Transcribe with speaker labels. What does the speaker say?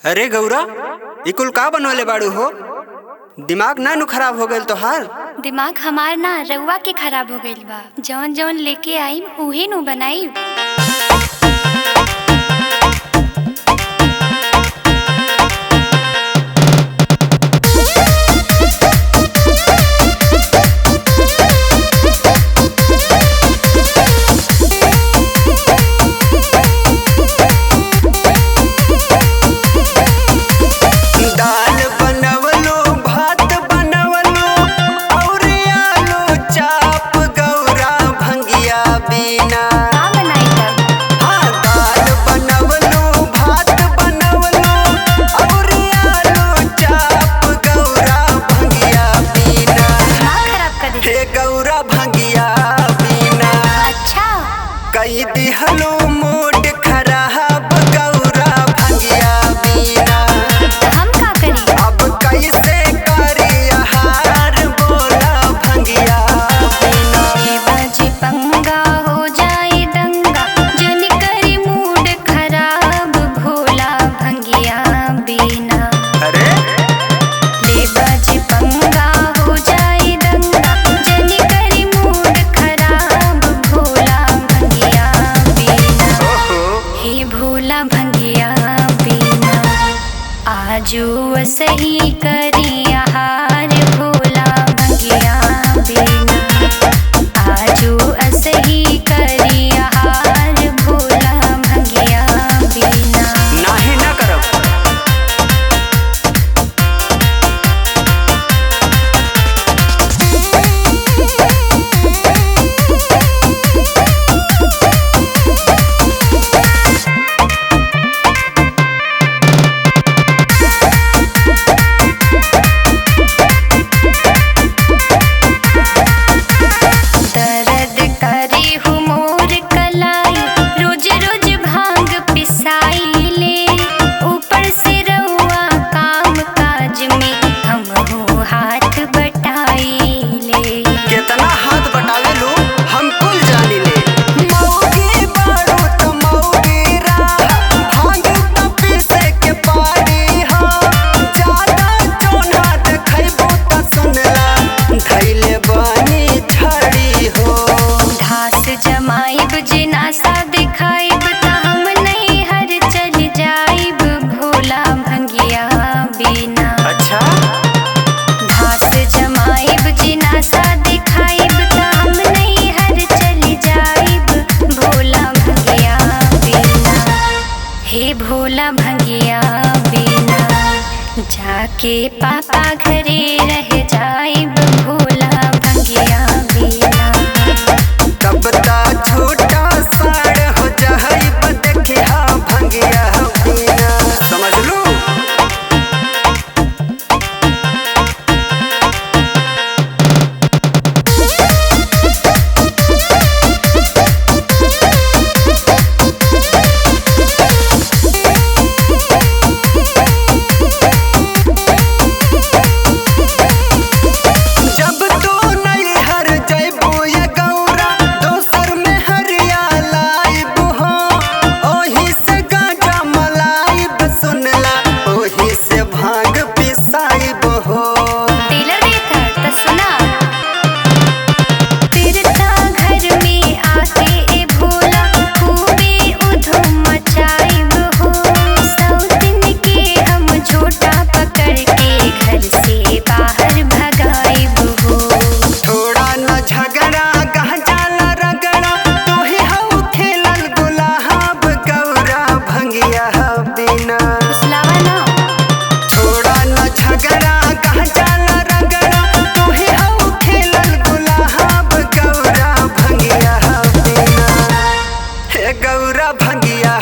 Speaker 1: अरे गौरा, ई कुल का बनवले बाड़ू हो? दिमाग ना नु खराब हो गइल तोहार?
Speaker 2: दिमाग हमार ना रउआ के खराब हो गइल बा। जौन जौन लेके आई उहे नु बनाई।
Speaker 1: कई दिहलो मूड खराब गौरा भंगिया बिना।
Speaker 2: हम का करी?
Speaker 1: अब कैसे करी आहार बोला भंगिया बिना।
Speaker 2: बाजी पंगा हो जाए दंगा, जन करी मूड खराब भोला भंगिया बिना।
Speaker 1: अरे
Speaker 2: ले बाजी पंगा हो जाए दंगा, जन करी मूड खराब भोला भंगिया बिना। हे भोला भंगिया बिना, आजू सही करी आहार भोला भंगिया बिना। आजू सही करी आहार भोला भंगिया बिना।
Speaker 1: नाही ना करब।
Speaker 2: दर्द करी हूँ मोर कलाई, रोज रोज भांग पिसाई ले। ऊपर से रउआ काम काज में हम हो हाथ बटाई ले।
Speaker 1: कितना हाथ बटावे लो हम कुल जानी ले। मौगी बाड़ू त मौगी राह, भांग त पीसे के पारी हो। ज्यादा चोना देखैबो त सुनला, धैले बानी छड़ी हो।
Speaker 2: घास जमाइब जिनासा दिखाइब त हम नहीं हर चल जाइब भोला भंगिया बिना।
Speaker 1: अच्छा
Speaker 2: घास जमाइब जिनासा दिखाइब त हम नहीं हर चल जाइब भोला भंगिया बिना। हे भोला भंगिया बिना, जाके पापा घरे रह जाइब भोला भंगिया बिना।
Speaker 1: तब ता छोटा साड़ हो जाइब देखिया भंगिया बिना। समझ लो। जब तो नहीं हर जैबो ये गौरा, दोसर में हरिया लाइब हो। ओही से गाजा मलाइब सुनला, ओही से भांग पिसाइब हो।
Speaker 2: टेलर देखा त सुना, फिरता घर में आके ए भोला खूबे उधम मचाइब हो। सौतिन के हम झोटा पकड़ के घर से बाहर भगाइब हो।
Speaker 1: थोड़ा न झगड़ा गहजाला रगड़ा, तू ही हऊ खेलल गुलाब गौरा भंगिया बिना।
Speaker 2: फुसलावा ना।
Speaker 1: थोड़ा न झगड़ा गहजाला रगड़ा, तू ही हऊ खेलल गुलाब गौरा भंगिया बिना। हे गौरा भंगिया